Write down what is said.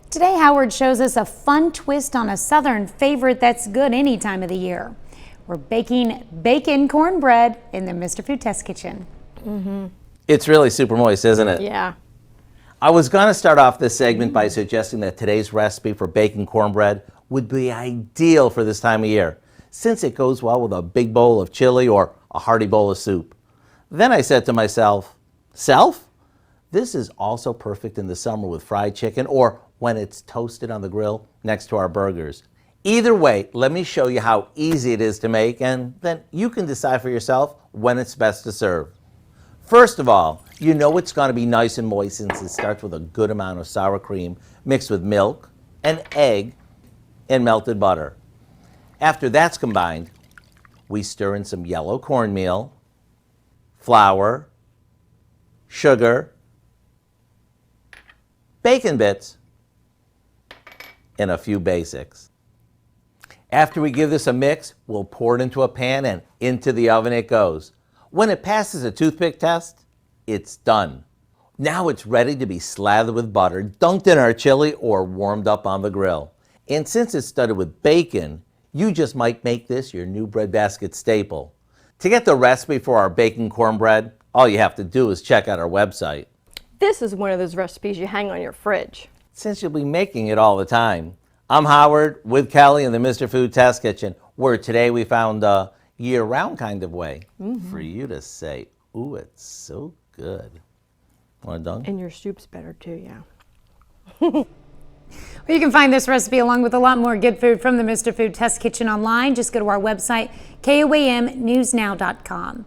Today, Howard shows us a fun twist on a Southern favorite that's good any time of the year. We're baking bacon cornbread in the Mr. Food Test Kitchen. It's really super moist, isn't it? Yeah. I was going to start off this segment by suggesting that today's recipe for bacon cornbread would be ideal for this time of year, since it goes well with a big bowl of chili or a hearty bowl of soup. Then I said to myself, this is also perfect in the summer with fried chicken or when it's toasted on the grill next to our burgers. Either way, let me show you how easy it is to make, and then you can decide for yourself when it's best to serve. First of all, you know it's going to be nice and moist since it starts with a good amount of sour cream mixed with milk, an egg, and melted butter. After that's combined, we stir in some yellow cornmeal, flour, sugar, bacon bits, and a few basics. After we give this a mix, we'll pour it into a pan and into the oven it goes. When it passes a toothpick test, it's done. Now it's ready to be slathered with butter, dunked in our chili, or warmed up on the grill. And since it's studded with bacon, you just might make this your new breadbasket staple. To get the recipe for our bacon cornbread, all you have to do is check out our website. This is one of those recipes you hang on your fridge. Since you'll be making it all the time, I'm Howard with Kelly in the Mr. Food Test Kitchen, where today we found a year-round kind of way for you to say, ooh, it's so good. Want it done? And your soup's better too, yeah. Well, you can find this recipe along with a lot more good food from the Mr. Food Test Kitchen online. Just go to our website, KOAMnewsnow.com.